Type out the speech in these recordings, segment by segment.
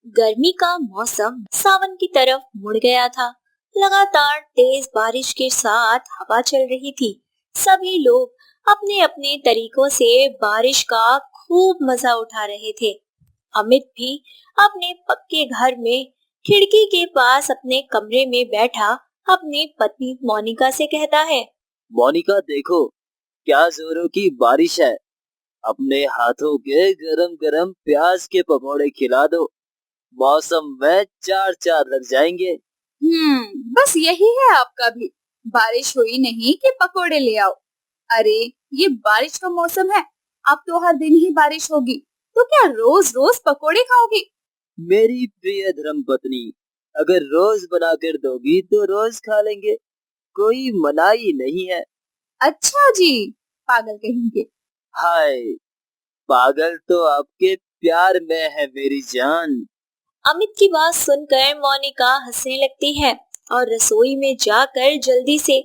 गर्मी का मौसम सावन की तरफ मुड़ गया था। लगातार तेज बारिश के साथ हवा चल रही थी। सभी लोग अपने अपने तरीकों से बारिश का खूब मजा उठा रहे थे। अमित भी अपने पक्के घर में खिड़की के पास अपने कमरे में बैठा अपनी पत्नी मोनिका से कहता है। मोनिका देखो, क्या जोरों की बारिश है। अपने हाथों के गरम गरम प्याज के पकौड़े खिला दो। मौसम में चार चार लग जाएंगे। बस यही है आपका भी। बारिश हुई नहीं कि पकोड़े ले आओ। अरे ये बारिश का मौसम है, अब तो हर दिन ही बारिश होगी, तो क्या रोज रोज पकोड़े खाओगी? मेरी प्रिय धर्म पत्नी, अगर रोज बनाकर दोगी तो रोज खा लेंगे, कोई मनाही नहीं है। अच्छा जी, पागल कहेंगे। हाय, पागल तो आपके प्यार में है मेरी जान। अमित की बात सुनकर मोनिका हंसने लगती है और रसोई में जाकर जल्दी से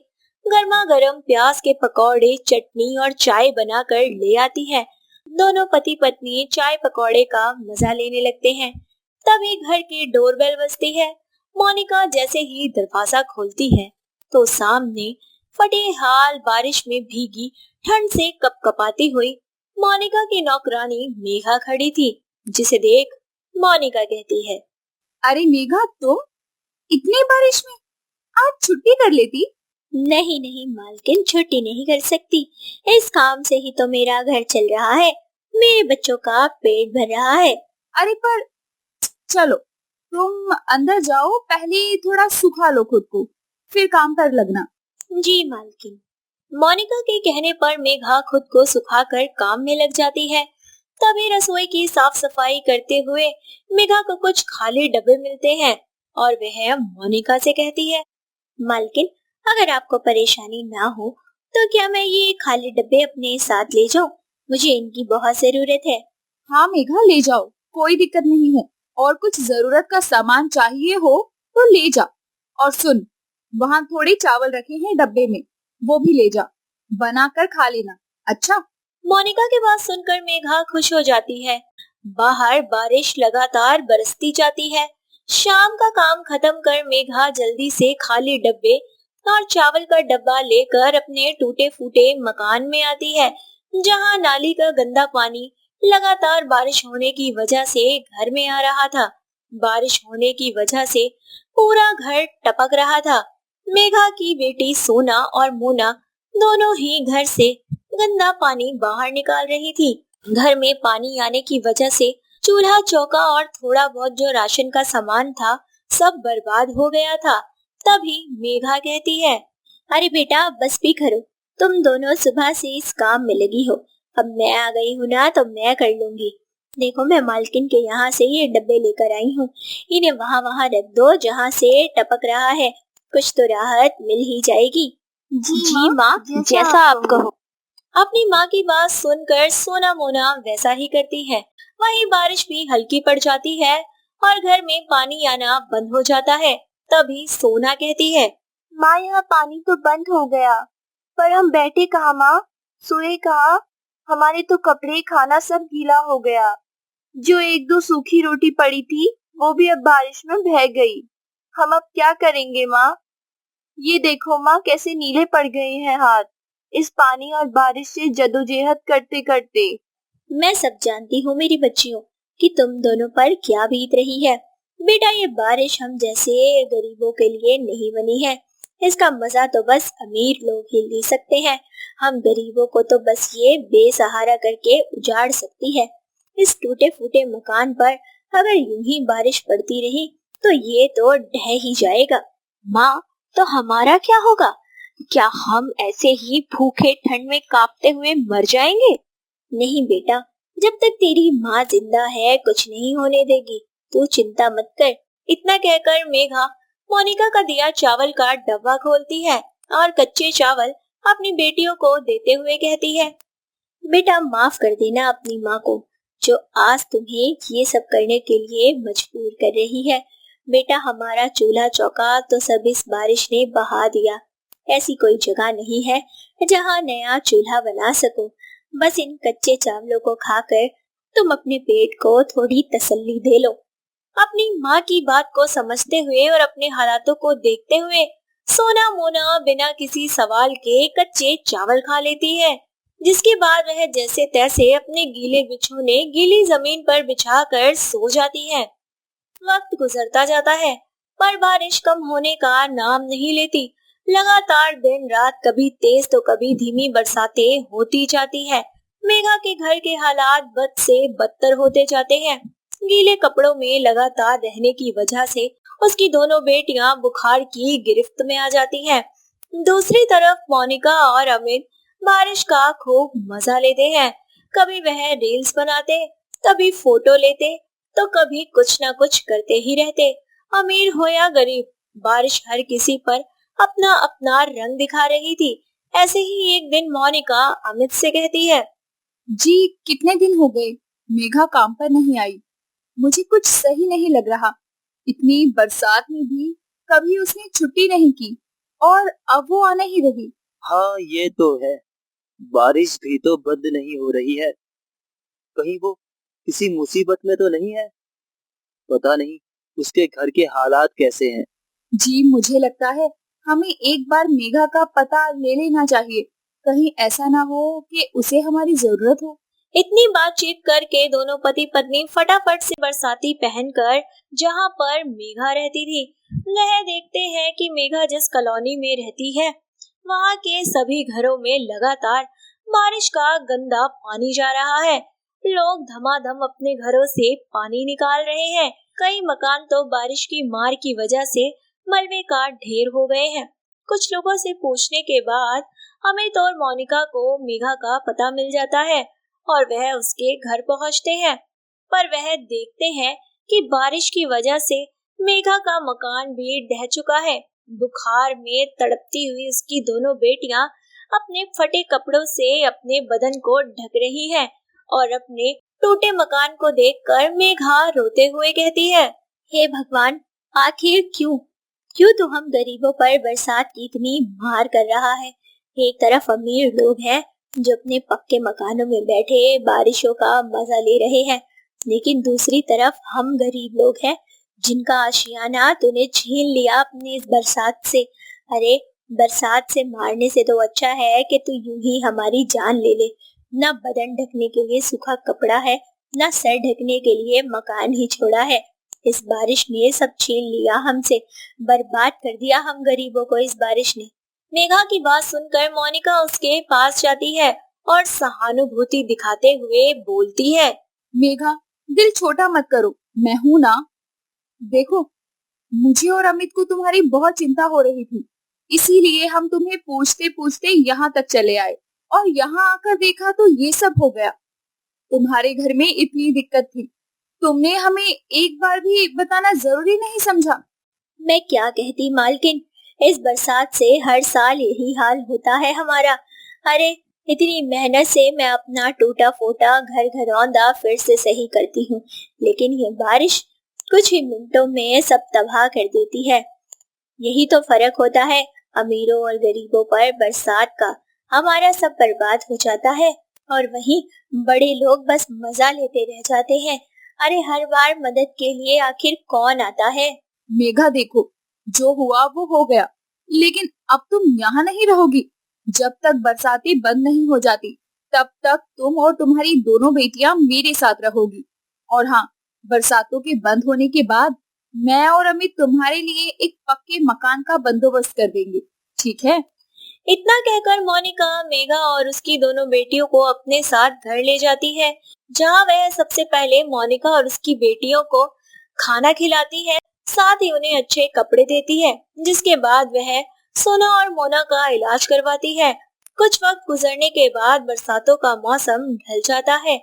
गर्मा गर्म प्याज के पकौड़े, चटनी और चाय बनाकर ले आती है। दोनों पति पत्नी चाय पकौड़े का मजा लेने लगते हैं। तभी घर की डोरबेल बजती है। मोनिका जैसे ही दरवाजा खोलती है तो सामने फटे हाल बारिश में भीगी ठंड से कपकपाती हुई मोनिका की नौकरानी मेघा खड़ी थी, जिसे देख मोनिका कहती है। अरे मेघा, तुम इतनी बारिश में आज छुट्टी कर लेती? नहीं नहीं मालकिन, छुट्टी नहीं कर सकती। इस काम से ही तो मेरा घर चल रहा है, मेरे बच्चों का पेट भर रहा है। अरे पर चलो, तुम अंदर जाओ, पहले थोड़ा सुखा लो खुद को, फिर काम पर लगना। जी मालकिन। मोनिका के कहने पर मेघा खुद को सुखाकर काम में लग जाती है। तभी रसोई की साफ सफाई करते हुए मेघा को कुछ खाली डब्बे मिलते हैं और वह मोनिका से कहती है। मालकिन, अगर आपको परेशानी ना हो तो क्या मैं ये खाली डब्बे अपने साथ ले जाऊं? मुझे इनकी बहुत जरूरत है। हाँ मेघा, ले जाओ, कोई दिक्कत नहीं है। और कुछ जरूरत का सामान चाहिए हो तो ले जा। और सुन, वहाँ थोड़े चावल रखे हैं डब्बे में, वो भी ले जा, बनाकर खा लेना। अच्छा? मोनिका की बात सुनकर मेघा खुश हो जाती है। बाहर बारिश लगातार बरसती जाती है। शाम का काम खत्म कर मेघा जल्दी से खाली डब्बे और चावल का डब्बा लेकर अपने टूटे फूटे मकान में आती है, जहां नाली का गंदा पानी लगातार बारिश होने की वजह से घर में आ रहा था। बारिश होने की वजह से पूरा घर टपक रहा था। मेघा की बेटी सोना और मोना दोनों ही घर से गंदा पानी बाहर निकाल रही थी। घर में पानी आने की वजह से चूल्हा चौका और थोड़ा बहुत जो राशन का सामान था सब बर्बाद हो गया था। तभी मेघा कहती है। अरे बेटा, बस भी करो, तुम दोनों सुबह से इस काम में लगी हो, अब मैं आ गई हूँ ना तो मैं कर लूंगी। देखो, मैं मालकिन के यहाँ से ये डब्बे लेकर आई हूँ, इन्हें वहाँ वहाँ रख दो जहाँ से टपक रहा है, कुछ तो राहत मिल ही जाएगी। जी माँ, जैसा आप कहो। अपनी माँ की बात सुनकर सोना मोना वैसा ही करती है। वहीं बारिश भी हल्की पड़ जाती है और घर में पानी आना बंद हो जाता है। तभी सोना कहती है। माँ, यहाँ पानी तो बंद हो गया, पर हम बैठे कहाँ माँ, सोए कहाँ? हमारे तो कपड़े खाना सब गीला हो गया। जो एक दो सूखी रोटी पड़ी थी वो भी अब बारिश में बह गई। हम अब क्या करेंगे माँ? ये देखो माँ, कैसे नीले पड़ गए हैं हाथ इस पानी और बारिश से जदोजहद करते करते। मैं सब जानती हूँ मेरी बच्चियों कि तुम दोनों पर क्या बीत रही है। बेटा, ये बारिश हम जैसे गरीबों के लिए नहीं बनी है। इसका मजा तो बस अमीर लोग ही ले सकते हैं। हम गरीबों को तो बस ये बेसहारा करके उजाड़ सकती है। इस टूटे फूटे मकान पर अगर यूं ही बारिश पड़ती रही तो ये तो ढह ही जाएगा। माँ, तो हमारा क्या होगा? क्या हम ऐसे ही भूखे ठंड में कांपते हुए मर जाएंगे? नहीं बेटा, जब तक तेरी माँ जिंदा है कुछ नहीं होने देगी, तू चिंता मत कर। इतना कहकर मेघा मोनिका का दिया चावल का डब्बा खोलती है और कच्चे चावल अपनी बेटियों को देते हुए कहती है। बेटा, माफ कर देना अपनी माँ को, जो आज तुम्हें ये सब करने के लिए मजबूर कर रही है। बेटा, हमारा चूल्हा चौका तो सब इस बारिश ने बहा दिया। ऐसी कोई जगह नहीं है जहाँ नया चूल्हा बना सको। बस इन कच्चे चावलों को खाकर तुम अपने पेट को थोड़ी तसल्ली दे लो। अपनी माँ की बात को समझते हुए और अपने हालातों को देखते हुए सोना मोना बिना किसी सवाल के कच्चे चावल खा लेती है, जिसके बाद वह जैसे तैसे अपने गीले बिछोने गीली जमीन पर बिछाकर सो जाती है। वक्त गुजरता जाता है पर बारिश कम होने का नाम नहीं लेती। लगातार दिन रात कभी तेज तो कभी धीमी बरसातें होती जाती है। मेघा के घर के हालात बद से बदतर होते जाते हैं। गीले कपड़ों में लगातार रहने की वजह से उसकी दोनों बेटियां बुखार की गिरफ्त में आ जाती हैं। दूसरी तरफ मोनिका और अमित बारिश का खूब मजा लेते हैं। कभी वह रील्स बनाते, कभी फोटो लेते, तो कभी कुछ न कुछ करते ही रहते। अमीर हो या गरीब, बारिश हर किसी पर अपना अपना रंग दिखा रही थी। ऐसे ही एक दिन मोनिका अमित से कहती है, जी कितने दिन हो गए मेघा काम पर नहीं आई। मुझे कुछ सही नहीं लग रहा। इतनी बरसात में भी कभी उसने छुट्टी नहीं की और अब वो आ नहीं रही। हाँ ये तो है, बारिश भी तो बंद नहीं हो रही है। कहीं वो किसी मुसीबत में तो नहीं है? पता नहीं उसके घर के हालात कैसे हैं। जी मुझे लगता है हमें एक बार मेघा का पता ले लेना चाहिए। कहीं ऐसा ना हो कि उसे हमारी जरूरत हो। इतनी बातचीत करके दोनों पति पत्नी फटाफट से बरसाती पहनकर जहां पर मेघा रहती थी, वह देखते हैं कि मेघा जिस कॉलोनी में रहती है वहां के सभी घरों में लगातार बारिश का गंदा पानी जा रहा है। लोग धमाधम अपने घरों से पानी निकाल रहे हैं। कई मकान तो बारिश की मार की वजह से मलबे का ढेर हो गए हैं। कुछ लोगों से पूछने के बाद अमित और मोनिका को मेघा का पता मिल जाता है और वह उसके घर पहुंचते हैं। पर वह देखते हैं कि बारिश की वजह से मेघा का मकान भी ढह चुका है। बुखार में तड़पती हुई उसकी दोनों बेटियां अपने फटे कपड़ों से अपने बदन को ढक रही हैं और अपने टूटे मकान को देखकर मेघा रोते हुए कहती है, हे भगवान, आखिर क्यों क्यों तो हम गरीबों पर बरसात की इतनी मार कर रहा है। एक तरफ अमीर लोग हैं जो अपने पक्के मकानों में बैठे बारिशों का मजा ले रहे हैं, लेकिन दूसरी तरफ हम गरीब लोग हैं जिनका आशियाना तूने छीन लिया अपनी इस बरसात से। अरे बरसात से मारने से तो अच्छा है कि तू यूं ही हमारी जान ले ले। न बदन ढकने के लिए सूखा कपड़ा है, न सर ढकने के लिए मकान ही छोड़ा है। इस बारिश ने सब छीन लिया हमसे, बर्बाद कर दिया हम गरीबों को इस बारिश ने। मेघा की बात सुनकर मोनिका उसके पास जाती है और सहानुभूति दिखाते हुए बोलती है, मेघा दिल छोटा मत करो, मैं हूँ ना। देखो मुझे और अमित को तुम्हारी बहुत चिंता हो रही थी, इसीलिए हम तुम्हें पूछते पूछते यहाँ तक चले आए और यहाँ आकर देखा तो ये सब हो गया। तुम्हारे घर में इतनी दिक्कत थी, तुमने हमें एक बार भी बताना जरूरी नहीं समझा। मैं क्या कहती मालकिन, इस बरसात से हर साल यही हाल होता है हमारा। अरे इतनी मेहनत से मैं अपना टूटा फूटा घर घरौंदा फिर से सही करती हूँ, लेकिन ये बारिश कुछ ही मिनटों में सब तबाह कर देती है। यही तो फर्क होता है अमीरों और गरीबों पर बरसात का। हमारा सब बर्बाद हो जाता है और वहीं बड़े लोग बस मजा लेते रह जाते हैं। अरे हर बार मदद के लिए आखिर कौन आता है। मेघा देखो, जो हुआ वो हो गया, लेकिन अब तुम यहाँ नहीं रहोगी। जब तक बरसातें बंद नहीं हो जाती तब तक तुम और तुम्हारी दोनों बेटियां मेरे साथ रहोगी। और हाँ, बरसातों के बंद होने के बाद मैं और अमित तुम्हारे लिए एक पक्के मकान का बंदोबस्त कर देंगे, ठीक है? इतना कहकर मोनिका मेघा और उसकी दोनों बेटियों को अपने साथ घर ले जाती है, जहां वह सबसे पहले मोनिका और उसकी बेटियों को खाना खिलाती है, साथ ही उन्हें अच्छे कपड़े देती है, जिसके बाद वह सोना और मोना का इलाज करवाती है। कुछ वक्त गुजरने के बाद बरसातों का मौसम ढल जाता है,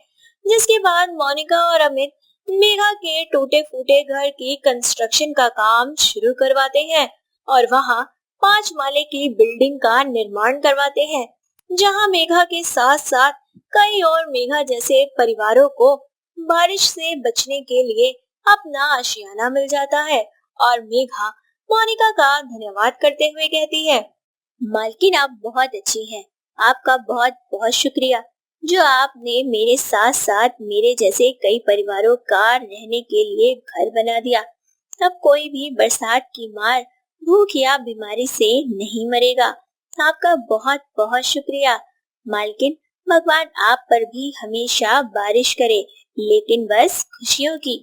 जिसके बाद मोनिका और अमित मेघा के टूटे फूटे घर की कंस्ट्रक्शन का काम शुरू करवाते हैं और वहां 5 माले की बिल्डिंग का निर्माण करवाते हैं, जहां मेघा के साथ साथ कई और मेघा जैसे परिवारों को बारिश से बचने के लिए अपना आशियाना मिल जाता है। और मेघा मोनिका का धन्यवाद करते हुए कहती है, मालकिन आप बहुत अच्छी हैं, आपका बहुत बहुत शुक्रिया। जो आपने मेरे साथ साथ मेरे जैसे कई परिवारों का रहने के लिए घर बना दिया। अब कोई भी बरसात की मार, भूख या बीमारी से नहीं मरेगा। आपका बहुत बहुत शुक्रिया मालकिन। भगवान आप पर भी हमेशा बारिश करे, लेकिन बस खुशियों की।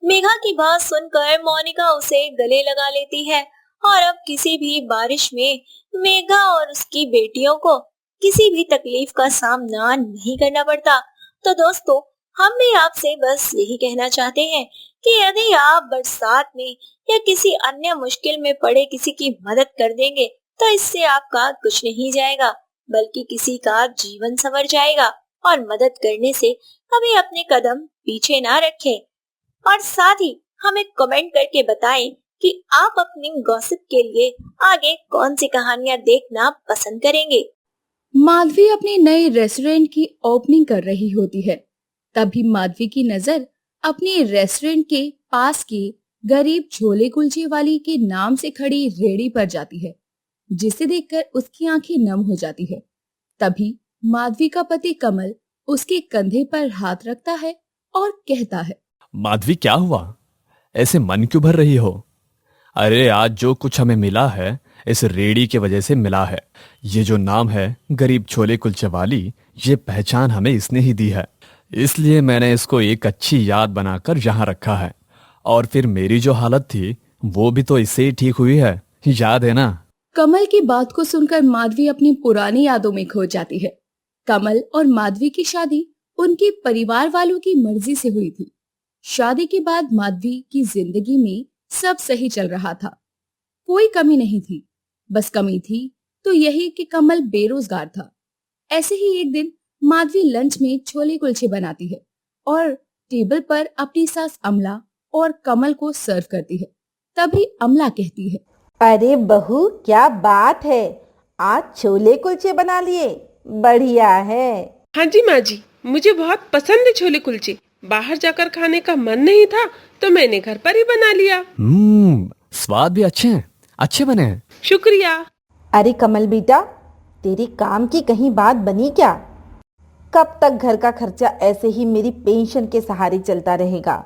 मेघा की बात सुनकर मोनिका उसे गले लगा लेती है और अब किसी भी बारिश में मेघा और उसकी बेटियों को किसी भी तकलीफ का सामना नहीं करना पड़ता। तो दोस्तों, हम भी आपसे बस यही कहना चाहते हैं कि यदि आप बरसात में या किसी अन्य मुश्किल में पड़े किसी की मदद कर देंगे तो इससे आपका कुछ नहीं जाएगा, बल्कि किसी का जीवन संवर जाएगा। और मदद करने से कभी अपने कदम पीछे ना रखें। और साथ ही हमें कमेंट करके बताएं कि आप अपनी गॉसिप के लिए आगे कौन सी कहानियां देखना पसंद करेंगे। माधवी अपने नए रेस्टोरेंट की ओपनिंग कर रही होती है। तभी माधवी की नजर अपने रेस्टोरेंट के पास के गरीब छोले कुलचे वाली के नाम से खड़ी रेहड़ी पर जाती है, जिसे देखकर उसकी आंखें नम हो जाती है। तभी माधवी का पति कमल उसके कंधे पर हाथ रखता है और कहता है, माधवी क्या हुआ? ऐसे मन क्यों भर रही हो? अरे आज जो कुछ हमें मिला है इस रेडी के वजह से मिला है। ये जो नाम है गरीब छोले कुलचे वाली, ये पहचान हमें इसने ही दी है, इसलिए मैंने इसको एक अच्छी याद बनाकर यहाँ रखा है। और फिर मेरी जो हालत थी वो भी तो इससे ही ठीक हुई है, याद है ना? कमल की बात को सुनकर माधवी अपनी पुरानी यादों में खो जाती है। कमल और माधवी की शादी उनके परिवार वालों की मर्जी से हुई थी। शादी के बाद माधवी की जिंदगी में सब सही चल रहा था, कोई कमी नहीं थी। बस कमी थी तो यही कि कमल बेरोजगार था। ऐसे ही एक दिन माधवी लंच में छोले कुलचे बनाती है और टेबल पर अपनी सास अमला और कमल को सर्व करती है। तभी अमला कहती है, अरे बहू, क्या बात है, आज छोले कुलचे बना लिए, बढ़िया है। हाँ जी माँ जी, मुझे बहुत पसंद है छोले कुलचे। बाहर जाकर खाने का मन नहीं था तो मैंने घर पर ही बना लिया। स्वाद भी अच्छे हैं, अच्छे बने हैं। शुक्रिया। अरे कमल बेटा, तेरे काम की कहीं बात बनी क्या? कब तक घर का खर्चा ऐसे ही मेरी पेंशन के सहारे चलता रहेगा?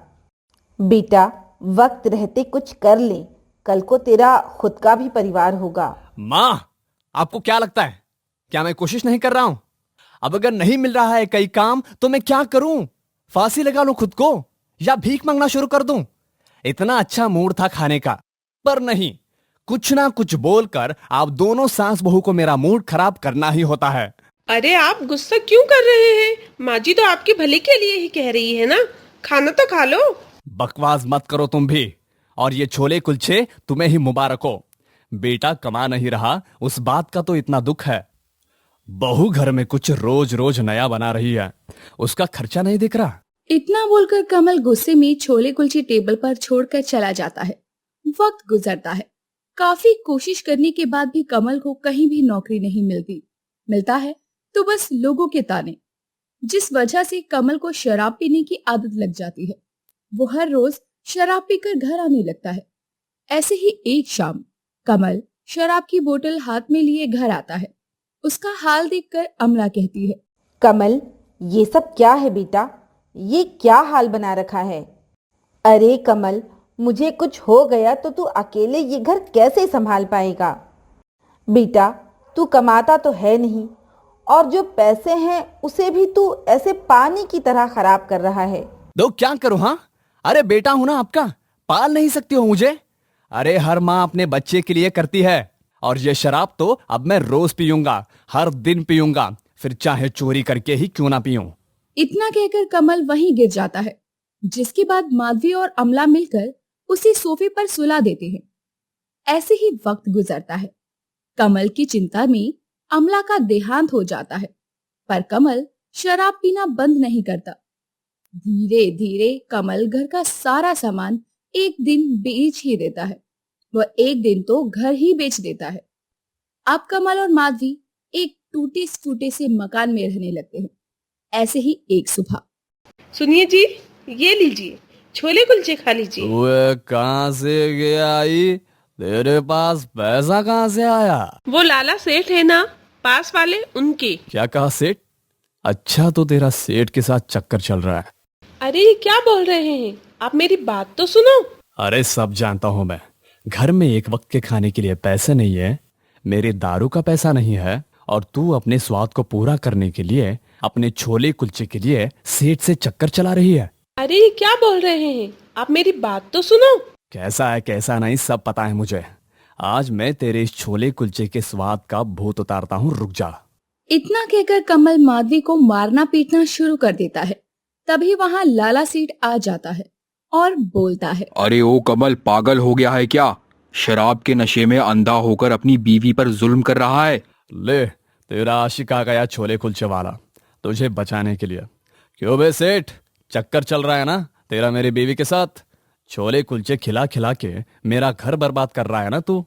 बेटा, वक्त रहते कुछ कर ले, कल को तेरा खुद का भी परिवार होगा। माँ, आपको क्या लगता है, क्या मैं कोशिश नहीं कर रहा हूँ? अब अगर नहीं मिल रहा है कई काम तो मैं क्या करूं? फांसी लगा लूं खुद को या भीख मांगना शुरू कर दूं? इतना अच्छा मूड था खाने का, पर नहीं, कुछ ना कुछ बोलकर आप दोनों सास बहू को मेरा मूड खराब करना ही होता है। अरे आप गुस्सा क्यों कर रहे हैं? माँ जी तो आपके भले के लिए ही कह रही है ना, खाना तो खा लो। बकवास मत करो तुम भी, और ये छोले कुलचे तुम्हें ही मुबारक हो। बेटा कमा नहीं रहा उस बात का तो इतना दुख है, बहू घर में कुछ रोज रोज नया बना रही है, उसका खर्चा नहीं दिख रहा। इतना बोलकर कमल गुस्से में छोले कुलचे टेबल पर छोड़कर चला जाता है। वक्त गुजरता है। काफी कोशिश करने के बाद भी कमल को कहीं भी नौकरी नहीं मिलती। मिलता है तो बस लोगों के ताने, जिस वजह से कमल को शराब पीने की आदत लग जाती है। वो हर रोज शराब पीकर घर आने लगता है। ऐसे ही एक शाम कमल शराब की बोतल हाथ में लिए घर आता है। उसका हाल देखकर अमला कहती है, कमल, ये सब क्या है बेटा? ये क्या हाल बना रखा है? अरे कमल, मुझे कुछ हो गया तो तू अकेले ये घर कैसे संभाल पाएगा? बेटा, तू कमाता तो है नहीं, और जो पैसे हैं उसे भी तू ऐसे पानी की तरह खराब कर रहा है। तो क्या करूं? हाँ, अरे बेटा हूं ना आपका, पाल नहीं सकती हो मुझे? अरे हर माँ अपने बच्चे के लिए करती है, और ये शराब तो अब मैं रोज पीऊंगा, हर दिन पीऊंगा, फिर चाहे चोरी करके ही क्यों ना पीऊं। इतना कहकर कमल वहीं गिर जाता है, जिसके बाद माधवी और अमला मिलकर उसे सोफे पर सुला देते हैं। ऐसे ही वक्त गुजरता है। कमल की चिंता में अमला का देहांत हो जाता है, पर कमल शराब पीना बंद नहीं करता। धीरे धीरे कमल घर का सारा सामान एक दिन बेच ही देता है। वह एक दिन तो घर ही बेच देता है। अब कमल और माधवी एक टूटे फूटे से मकान में रहने लगते हैं। ऐसे ही एक सुबह, सुनिए जी, ये लीजिए छोले कुलचे खा लीजिए। ओए कहाँ से गया आई? तेरे पास पैसा कहाँ से आया? वो लाला सेठ है ना, पास वाले, उनके। क्या कहा सेठ? अच्छा, तो तेरा सेठ के साथ चक्कर चल रहा है। अरे ये क्या बोल रहे हैं आप, मेरी बात तो सुनो। अरे सब जानता हूं मैं। घर में एक वक्त के खाने के लिए पैसे नहीं है, मेरे दारू का पैसा नहीं है, और तू अपने स्वाद को पूरा करने के लिए अपने छोले कुलचे के लिए सेठ से चक्कर चला रही है। अरे ये क्या बोल रहे हैं आप, मेरी बात तो सुनो। कैसा है कैसा नहीं सब पता है मुझे। आज मैं तेरे इस छोले कुलचे के स्वाद का भूत उतारता हूँ, रुक जा। इतना कहकर कमल माधवी को मारना पीटना शुरू कर देता है। तभी वहाँ लाला सेठ आ जाता है और बोलता है, अरे ओ कमल, पागल हो गया है क्या? शराब के नशे में अंधा होकर अपनी बीवी पर जुल्म कर रहा है। ले, तेरा आशिक आ गया छोले कुलचे वाला तुझे बचाने के लिए। क्यों बे सेठ, चक्कर चल रहा है ना तेरा मेरी बीवी के साथ? छोले कुलचे खिला खिला के मेरा घर बर्बाद कर रहा है ना तू?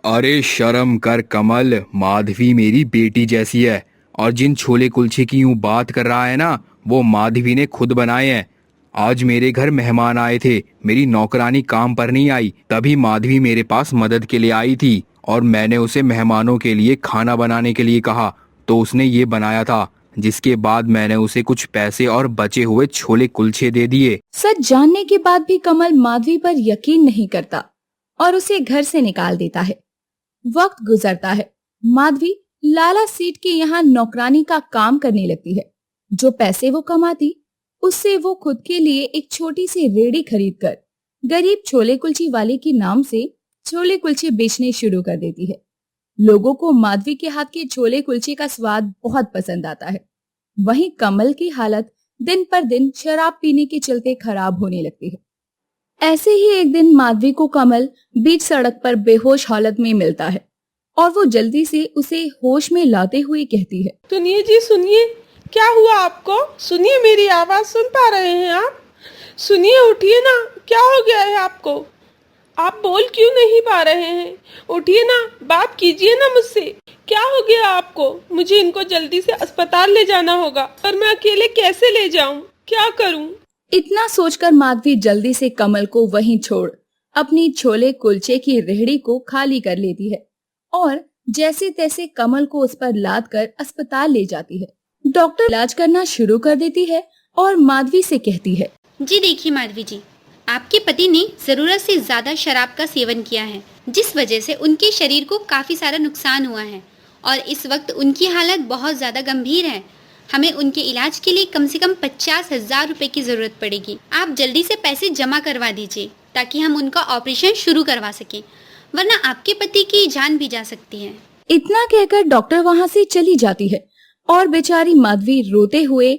अरे शर्म कर कमल, माधवी मेरी बेटी जैसी है, और जिन छोले कुलचे की यूं बात कर रहा है ना, वो माधवी ने खुद बनाए हैं। आज मेरे घर मेहमान आए थे, मेरी नौकरानी काम पर नहीं आई, तभी माधवी मेरे पास मदद के लिए आई थी, और मैंने उसे मेहमानों के लिए खाना बनाने के लिए कहा, तो उसने ये बनाया था, जिसके बाद मैंने उसे कुछ पैसे और बचे हुए छोले कुलचे दे दिए। सच जानने के बाद भी कमल माधवी पर यकीन नहीं करता और उसे घर से निकाल देता है। वक्त गुजरता है, माधवी लाला सेठ के यहाँ नौकरानी का काम करने लगती है। जो पैसे वो कमाती, उससे वो खुद के लिए एक छोटी सी रेहड़ी खरीदकर गरीब छोले कुलचे वाले के नाम से छोले कुलचे बेचने शुरू कर देती है। लोगों को माधवी के हाथ के छोले कुलचे का स्वाद बहुत पसंद आता है। वहीं कमल की हालत दिन पर दिन शराब पीने के चलते खराब होने लगती है। ऐसे ही एक दिन माधवी को कमल बीच सड़क पर बेहोश हालत में मिलता है और वो जल्दी से उसे होश में लाते हुए कहती है, सुनिए जी सुनिए, क्या हुआ आपको? सुनिए, मेरी आवाज सुन पा रहे हैं आप? सुनिए, उठिए ना, क्या हो गया है आपको? आप बोल क्यों नहीं पा रहे हैं? उठिए ना, बात कीजिए ना मुझसे। क्या हो गया आपको? मुझे इनको जल्दी से अस्पताल ले जाना होगा, पर मैं अकेले कैसे ले जाऊं? क्या करूं? इतना सोचकर माधवी जल्दी से कमल को वहीं छोड़ अपनी छोले कुलचे की रेहड़ी को खाली कर लेती है और जैसे तैसे कमल को उस पर लाद कर अस्पताल ले जाती है। डॉक्टर इलाज करना शुरू कर देती है और माधवी से कहती है, जी देखिए माधवी जी, आपके पति ने जरूरत से ज्यादा शराब का सेवन किया है, जिस वजह से उनके शरीर को काफी सारा नुकसान हुआ है और इस वक्त उनकी हालत बहुत ज्यादा गंभीर है। हमें उनके इलाज के लिए कम से कम 50,000 रुपए की जरूरत पड़ेगी। आप जल्दी से पैसे जमा करवा दीजिए ताकि हम उनका ऑपरेशन शुरू करवा सकें, वरना आपके पति की जान भी जा सकती है। इतना कहकर डॉक्टर वहाँ से चली जाती है और बेचारी माधवी रोते हुए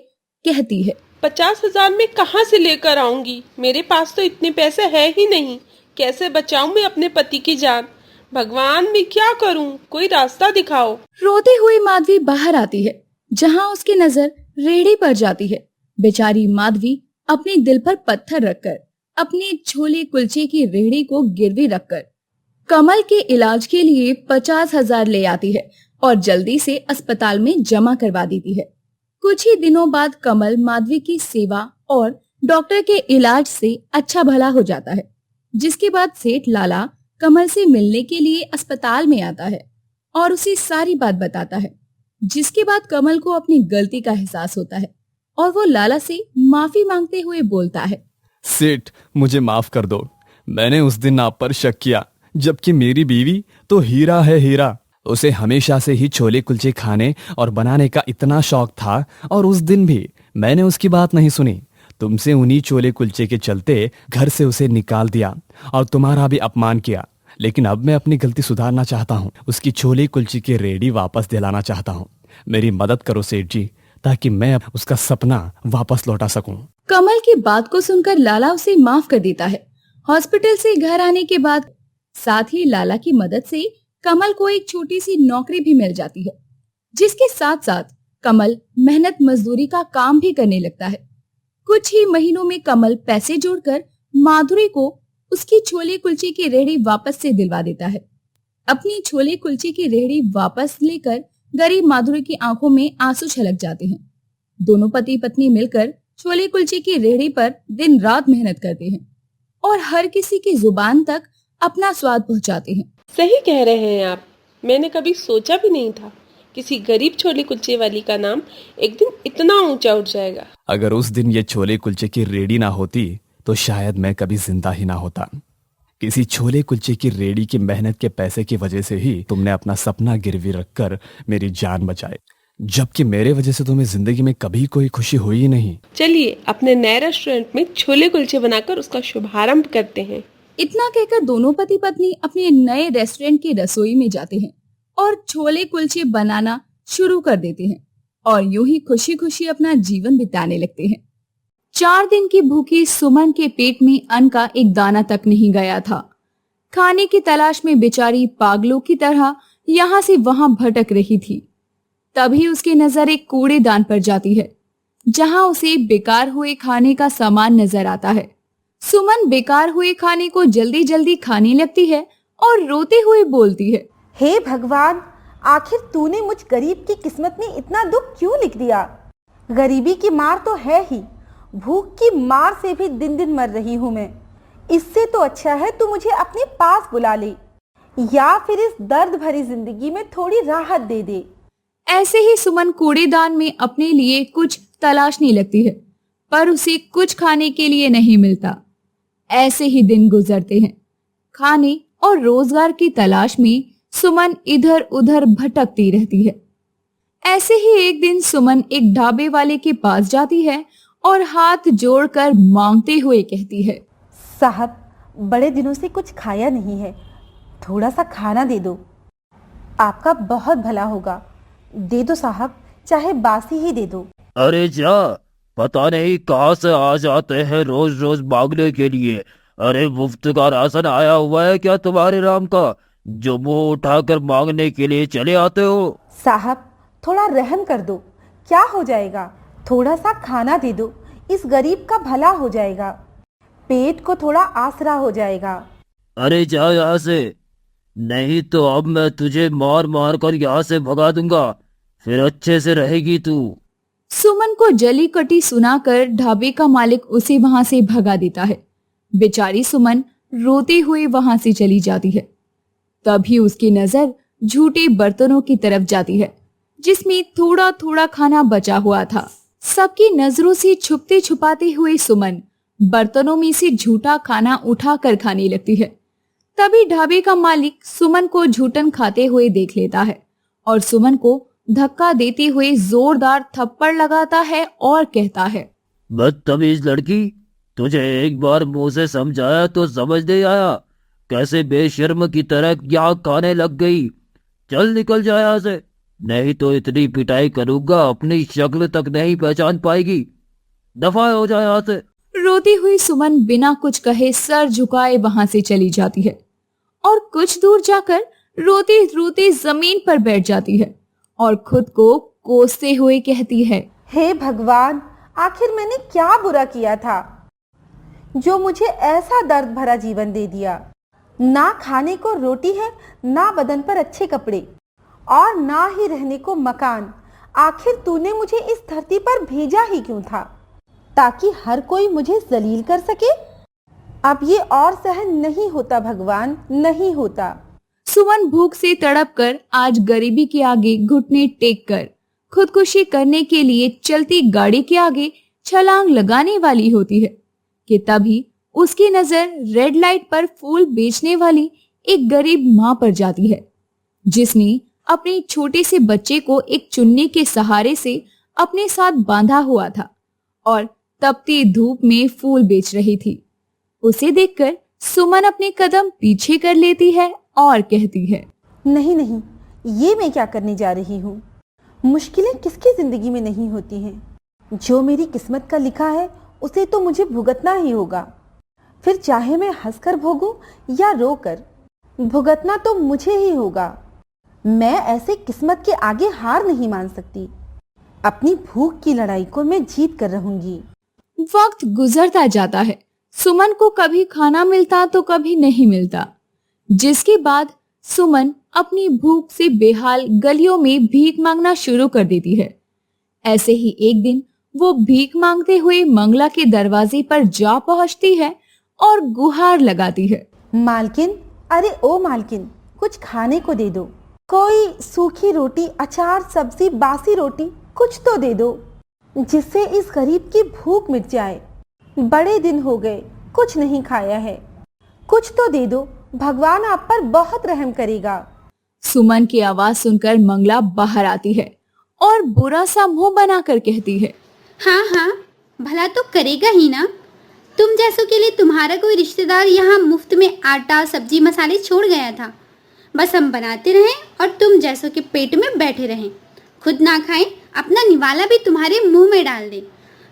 कहती है, 50,000 में कहाँ से लेकर आऊंगी? मेरे पास तो इतने पैसे है ही नहीं। कैसे बचाऊं मैं अपने पति की जान? भगवान, मैं क्या करूं? कोई रास्ता दिखाओ। रोते हुए माधवी बाहर आती है, जहाँ उसकी नजर रेहड़ी पर जाती है। बेचारी माधवी अपने दिल पर पत्थर रखकर अपने छोले कुलचे की रेहड़ी को गिरवी रखकर कमल के इलाज के लिए 50,000 ले आती है और जल्दी से अस्पताल में जमा करवा देती है। कुछ ही दिनों बाद कमल माधवी की सेवा और डॉक्टर के इलाज से अच्छा भला हो जाता है, जिसके बाद सेठ लाला कमल से मिलने के लिए अस्पताल में आता है और उसे सारी बात बताता है, जिसके बाद कमल को अपनी गलती का एहसास होता है और वो लाला से माफी मांगते हुए बोलता है, सेठ मुझे माफ कर दो, मैंने उस दिन आप पर शक किया, जबकि मेरी बीवी तो हीरा है हीरा। उसे हमेशा से ही छोले कुलचे खाने और बनाने का इतना शौक था और उस दिन भी मैंने उसकी बात नहीं सुनी। तुमसे उन्हीं छोले कुलचे के चलते घर से उसे निकाल दिया और तुम्हारा भी अपमान किया। लेकिन अब मैं अपनी गलती सुधारना चाहता हूँ, उसकी छोले कुलचे की रेहड़ी वापस दिलाना चाहता हूँ। मेरी मदद करो सेठ जी, ताकि मैं उसका सपना वापस लौटा सकूं। कमल की बात को सुनकर लाला उसे माफ कर देता है। हॉस्पिटल से घर आने के बाद साथ ही लाला की मदद से कमल को एक छोटी सी नौकरी भी मिल जाती है, जिसके साथ साथ कमल मेहनत मजदूरी का काम भी करने लगता है। कुछ ही महीनों में कमल पैसे जोड़कर माधुरी को उसकी छोले कुलचे की रेहड़ी वापस से दिलवा देता है। अपनी छोले कुलचे की रेहड़ी वापस लेकर गरीब माधुरी की आंखों में आंसू छलक जाते हैं। दोनों पति पत्नी मिलकर छोले कुलचे की रेहड़ी पर दिन रात मेहनत करते हैं और हर किसी की जुबान तक अपना स्वाद पहुंचाते हैं। सही कह रहे हैं आप, मैंने कभी सोचा भी नहीं था किसी गरीब छोले कुलचे वाली का नाम एक दिन इतना ऊंचा उठ जाएगा। अगर उस दिन ये छोले कुलचे की रेडी ना होती तो शायद मैं कभी जिंदा ही ना होता। किसी छोले कुलचे की रेडी की मेहनत के पैसे की वजह से ही तुमने अपना सपना गिरवी रखकर मेरी जान बचाई, जबकि मेरे वजह से तुम्हें जिंदगी में कभी कोई खुशी हुई ही नहीं। चलिए अपने नए रेस्टोरेंट में छोले कुलचे बनाकर उसका शुभारंभ करते हैं। इतना कहकर दोनों पति पत्नी अपने नए रेस्टोरेंट की रसोई में जाते हैं और छोले कुलचे बनाना शुरू कर देते हैं और यूं ही खुशी खुशी अपना जीवन बिताने लगते हैं। 4 दिन की भूखी सुमन के पेट में अन्न का एक दाना तक नहीं गया था। खाने की तलाश में बेचारी पागलों की तरह यहाँ से वहां भटक रही थी। तभी उसकी नजर एक कूड़ेदान पर जाती है, जहां उसे बेकार हुए खाने का सामान नजर आता है। सुमन बेकार हुए खाने को जल्दी जल्दी खाने लगती है और रोते हुए बोलती है, हे भगवान, आखिर तूने मुझ गरीब की किस्मत में इतना दुख क्यों लिख दिया? गरीबी की मार तो है ही, भूख की मार से भी दिन दिन मर रही हूँ मैं। इससे तो अच्छा है तू मुझे अपने पास बुला ले, या फिर इस दर्द भरी जिंदगी में थोड़ी राहत दे दे। ऐसे ही सुमन कूड़ेदान में अपने लिए कुछ तलाशने लगती है, पर उसे कुछ खाने के लिए नहीं मिलता। ऐसे ही दिन गुजरते हैं। खाने और रोजगार की तलाश में सुमन इधर उधर भटकती रहती है। ऐसे ही एक दिन सुमन एक ढाबे वाले के पास जाती है और हाथ जोड़कर मांगते हुए कहती है, साहब, बड़े दिनों से कुछ खाया नहीं है, थोड़ा सा खाना दे दो। आपका बहुत भला होगा, दे दो साहब, चाहे बासी ही दे दो। अरे जा, पता नहीं कहाँ से आ जाते हैं रोज रोज मांगने के लिए। अरे मुफ्त का राशन आया हुआ है क्या तुम्हारे राम का, जो मुंह उठाकर मांगने के लिए चले आते हो? साहब, थोड़ा रहम कर दो, क्या हो जाएगा? थोड़ा सा खाना दे दो, इस गरीब का भला हो जाएगा, पेट को थोड़ा आसरा हो जाएगा। अरे जा यहाँ से, नहीं तो अब मैं तुझे मार मार कर यहाँ से भगा दूंगा, फिर अच्छे से रहेगी तू। सुमन को जली कटी सुनाकर ढाबे का मालिक उसे वहां से भगा देता है। बेचारी सुमन रोते हुए वहां से चली जाती है। तभी उसकी नजर झूठे बर्तनों की तरफ जाती है, जिसमें थोड़ा थोड़ा खाना बचा हुआ था। सबकी नजरों से छुपते छुपाते हुए सुमन बर्तनों में से झूठा खाना उठाकर खाने लगती है। तभी ढाबे का मालिक सुमन को झूठन खाते हुए देख लेता है और सुमन को धक्का देते हुए जोरदार थप्पड़ लगाता है और कहता है, बदतमीज लड़की, तुझे एक बार मुंह से समझाया तो समझ नहीं आया, कैसे बेशर्म की तरह यहाँ खाने लग गई। चल निकल जा यहाँ से, नहीं तो इतनी पिटाई करूंगा अपनी शक्ल तक नहीं पहचान पाएगी। दफा हो जा यहाँ से। रोती हुई सुमन बिना कुछ कहे सर झुकाए वहां से चली जाती है और कुछ दूर जाकर रोते रोते जमीन पर बैठ जाती है और खुद को कोसते हुए कहती है, हे भगवान, आखिर मैंने क्या बुरा किया था जो मुझे ऐसा दर्द भरा जीवन दे दिया। ना खाने को रोटी है, ना बदन पर अच्छे कपड़े, और ना ही रहने को मकान। आखिर तूने मुझे इस धरती पर भेजा ही क्यों था, ताकि हर कोई मुझे जलील कर सके? अब ये और सहन नहीं होता भगवान, नहीं होता। सुमन भूख से तड़प कर आज गरीबी के आगे घुटने टेक कर खुदकुशी करने के लिए चलती गाड़ी के आगे छलांग लगाने वाली होती है कि तभी उसकी नजर रेड लाइट पर फूल बेचने वाली एक गरीब माँ पर जाती है, जिसने अपने छोटे से बच्चे को एक चुन्नी के सहारे से अपने साथ बांधा हुआ था और तपती धूप में फूल बेच रही थी। उसे देखकर सुमन अपने कदम पीछे कर लेती है और कहती है, नहीं नहीं, ये मैं क्या करने जा रही हूँ। मुश्किलें किसकी जिंदगी में नहीं होती हैं। जो मेरी किस्मत का लिखा है उसे तो मुझे भुगतना ही होगा, फिर चाहे मैं हंसकर भोगूं या रोकर, भुगतना तो मुझे ही होगा। मैं ऐसे किस्मत के आगे हार नहीं मान सकती। अपनी भूख की लड़ाई को मैं जीत कर रहूंगी। वक्त गुजरता जाता है। सुमन को कभी खाना मिलता तो कभी नहीं मिलता, जिसके बाद सुमन अपनी भूख से बेहाल गलियों में भीख मांगना शुरू कर देती है। ऐसे ही एक दिन वो भीख मांगते हुए मंगला के दरवाजे पर जा पहुंचती है और गुहार लगाती है, मालकिन, अरे ओ मालकिन, कुछ खाने को दे दो। कोई सूखी रोटी, अचार, सब्जी, बासी रोटी कुछ तो दे दो, जिससे इस गरीब की भूख मिट जाए। बड़े दिन हो गए, कुछ नहीं खाया है। कुछ तो दे दो, भगवान आप पर बहुत रहम करेगा। सुमन की आवाज सुनकर मंगला बाहर आती है और बुरा सा मुंह बनाकर कहती है, हाँ हाँ, भला तो करेगा ही ना। तुम जैसों के लिए तुम्हारा कोई रिश्तेदार यहाँ मुफ्त में आटा, सब्जी, मसाले छोड़ गया था। बस हम बनाते रहें और तुम जैसों के पेट में बैठे रहें। खुद ना खाएं, अपना निवाला भी तुम्हारे मुंह में डाल दें।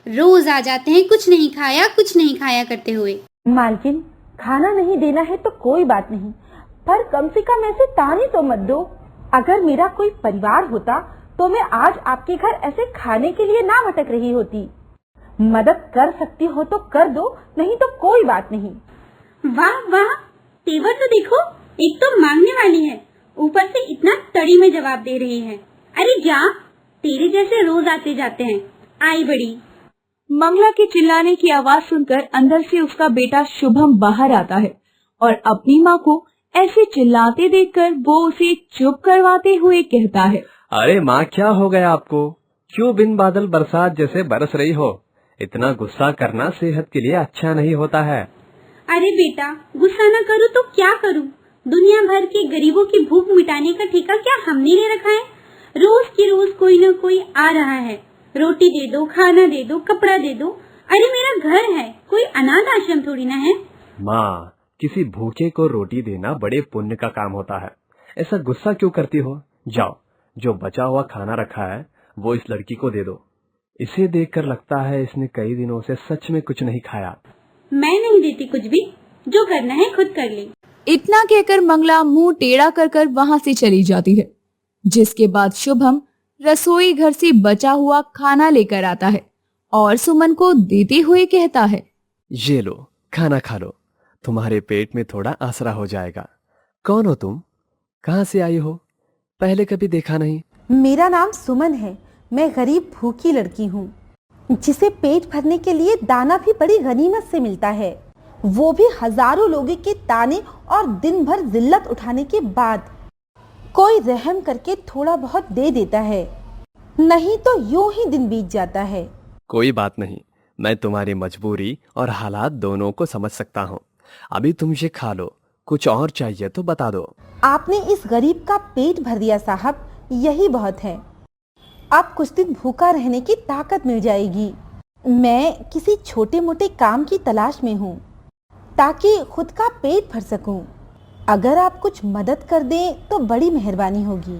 रोज आ जाते हैं कुछ नहीं खाया करते हुए। मालकिन, खाना नहीं देना है तो कोई बात नहीं, पर कम से कम ऐसे ताने तो मत दो। अगर मेरा कोई परिवार होता तो मैं आज आपके घर ऐसे खाने के लिए ना भटक रही होती। मदद कर सकती हो तो कर दो, नहीं तो कोई बात नहीं। वाह वाह, तेवर तो देखो, एक तो मांगने वाली है, ऊपर से इतना तड़ी में जवाब दे रही है। अरे जा, तेरे जैसे रोज आते जाते हैं, आई बड़ी। मंगला के चिल्लाने की आवाज सुनकर अंदर से उसका बेटा शुभम बाहर आता है और अपनी माँ को ऐसे चिल्लाते देखकर वो उसे चुप करवाते हुए कहता है, अरे माँ, क्या हो गया आपको? क्यों बिन बादल बरसात जैसे बरस रही हो? इतना गुस्सा करना सेहत के लिए अच्छा नहीं होता है। अरे बेटा, गुस्सा न करूँ तो क्या करूँ? दुनिया भर के गरीबों की भूख मिटाने का ठेका क्या हमने ले रखा है? रोज की रोज कोई न कोई आ रहा है, रोटी दे दो, खाना दे दो, कपड़ा दे दो। अरे मेरा घर है, कोई अनाथ आश्रम थोड़ी ना है। माँ, किसी भूखे को रोटी देना बड़े पुण्य का काम होता है। ऐसा गुस्सा क्यों करती हो? जाओ, जो बचा हुआ खाना रखा है वो इस लड़की को दे दो। इसे देखकर लगता है इसने कई दिनों से सच में कुछ नहीं खाया। मैं नहीं देती कुछ भी, जो करना है खुद कर ले। इतना कहकर मंगला मुंह टेढ़ा कर वहाँ से चली जाती है। जिसके बाद शुभम रसोई घर से बचा हुआ खाना लेकर आता है और सुमन को देते हुए कहता है, ये लो, खाना खा लो, तुम्हारे पेट में थोड़ा आसरा हो जाएगा। कौन हो तुम? कहाँ से आई हो? पहले कभी देखा नहीं। मेरा नाम सुमन है। मैं गरीब भूखी लड़की हूँ, जिसे पेट भरने के लिए दाना भी बड़ी गनीमत से मिलता है, वो भी हजारों लोगों के ताने और दिन भर जिल्लत उठाने के बाद। कोई रहम करके थोड़ा बहुत दे देता है, नहीं तो यूं ही दिन बीत जाता है। कोई बात नहीं, मैं तुम्हारी मजबूरी और हालात दोनों को समझ सकता हूँ। अभी तुम ये खा लो, कुछ और चाहिए तो बता दो। आपने इस गरीब का पेट भर दिया साहब, यही बहुत है। अब कुछ दिन भूखा रहने की ताकत मिल जाएगी। मैं किसी छोटे मोटे काम की तलाश में हूँ, ताकि खुद का पेट भर सकूं। अगर आप कुछ मदद कर दें तो बड़ी मेहरबानी होगी।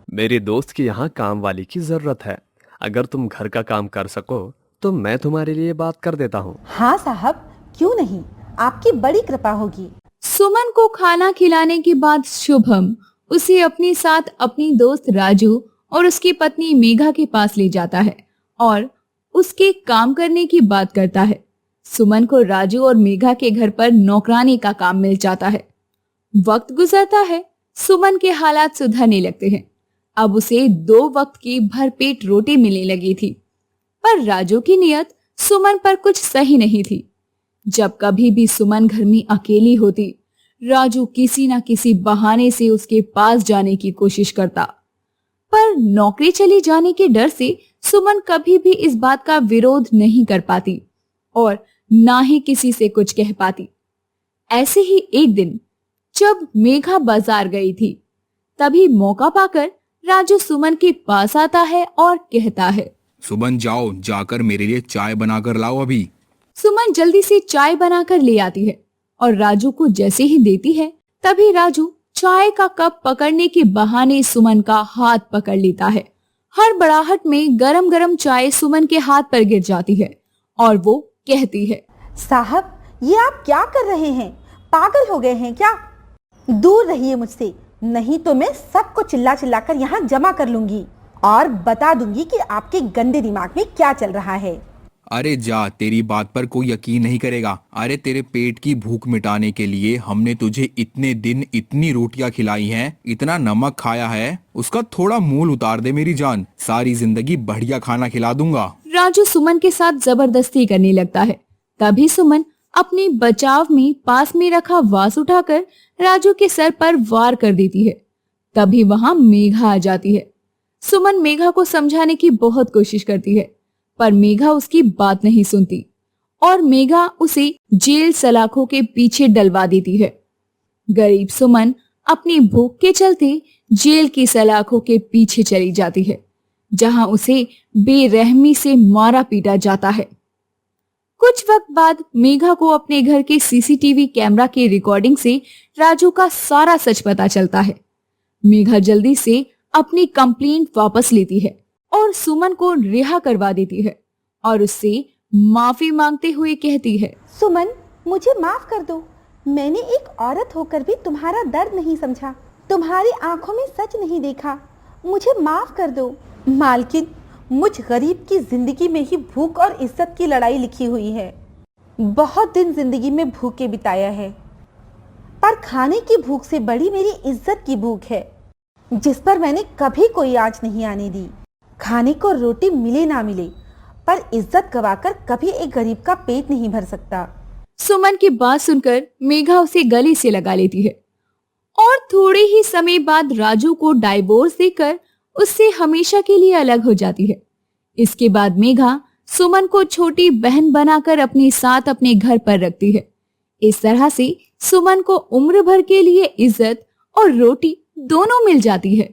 मेरे दोस्त की यहाँ काम वाली की जरूरत है। अगर तुम घर का काम कर सको तो मैं तुम्हारे लिए बात कर देता हूँ। हाँ साहब, क्यों नहीं, आपकी बड़ी कृपा होगी। सुमन को खाना खिलाने के बाद शुभम उसे अपने साथ अपनी दोस्त राजू और उसकी पत्नी मेघा के पास ले जाता है और उसके काम करने की बात करता है। सुमन को राजू और मेघा के घर पर नौकरानी का काम मिल जाता है। वक्त गुजरता है, सुमन के हालात सुधरने लगते हैं। अब उसे 2 वक्त की भरपेट रोटी मिलने लगी थी, पर राजू की नियत सुमन पर कुछ सही नहीं थी। जब कभी भी सुमन घर में अकेली होती, राजू किसी न किसी बहाने से उसके पास जाने की कोशिश करता, पर नौकरी चली जाने के डर से सुमन कभी भी इस बात का विरोध नहीं कर पाती और ना ही किसी से कुछ कह पाती। ऐसे ही एक दिन जब मेघा बाजार गई थी, तभी मौका पाकर राजू सुमन के पास आता है और कहता है, सुमन जाओ, जाकर मेरे लिए चाय बनाकर लाओ अभी। सुमन जल्दी से चाय बनाकर ले आती है और राजू को जैसे ही देती है, तभी राजू चाय का कप पकड़ने के बहाने सुमन का हाथ पकड़ लेता है। हड़बड़ाहट में गरम गरम चाय सुमन के हाथ पर गिर जाती है और वो कहती है, साहब, ये आप क्या कर रहे हैं? पागल हो गए हैं क्या? दूर रहिए मुझसे, नहीं तो मैं सबको चिल्ला चिल्ला कर यहाँ जमा कर लूंगी और बता दूंगी कि आपके गंदे दिमाग में क्या चल रहा है। अरे जा, तेरी बात पर कोई यकीन नहीं करेगा। अरे तेरे पेट की भूख मिटाने के लिए हमने तुझे इतने दिन इतनी रोटियां खिलाई हैं, इतना नमक खाया है, उसका थोड़ा मूल उतार दे मेरी जान, सारी जिंदगी बढ़िया खाना खिला दूंगा। राजू सुमन के साथ जबरदस्ती करने लगता है। तभी सुमन अपने बचाव में पास में रखा वास उठाकर राजू के सर पर वार कर देती है। तभी वहां मेघा आ जाती है। सुमन मेघा को समझाने की बहुत कोशिश करती है, पर मेघा उसकी बात नहीं सुनती और मेघा उसे जेल सलाखों के पीछे डलवा देती है। गरीब सुमन अपनी भूख के चलते जेल की सलाखों के पीछे चली जाती है, जहां उसे बेरहमी से मारा पीटा जाता है। कुछ वक्त बाद मेघा को अपने घर के सीसीटीवी कैमरा की रिकॉर्डिंग से राजू का सारा सच पता चलता है। मेघा जल्दी से अपनी कंप्लेंट वापस लेती है और सुमन को रिहा करवा देती है और उससे माफी मांगते हुए कहती है, सुमन, मुझे माफ कर दो। मैंने एक औरत होकर भी तुम्हारा दर्द नहीं समझा, तुम्हारी आंखों में सच नहीं देखा। मुझे माफ कर दो। मालकिन, मुझ गरीब की जिंदगी में ही भूख और इज्जत की लड़ाई लिखी हुई है। बहुत दिन जिंदगी में भूखे बिताया है, पर खाने की भूख से बड़ी मेरी इज्जत की भूख है, जिस पर मैंने कभी कोई आँच नहीं आने दी। खाने को रोटी मिले ना मिले, पर इज्जत गवाकर कभी एक गरीब का पेट नहीं भर सकता। सुमन की बात सुनकर मेघा उसे गले से लगा लेती है और थोड़े ही समय बाद राजू को डाइवोर्स देकर उससे हमेशा के लिए अलग हो जाती है। इसके बाद मेघा सुमन को छोटी बहन बनाकर अपने साथ अपने घर पर रखती है। इस तरह से सुमन को उम्र भर के लिए इज्जत और रोटी दोनों मिल जाती है।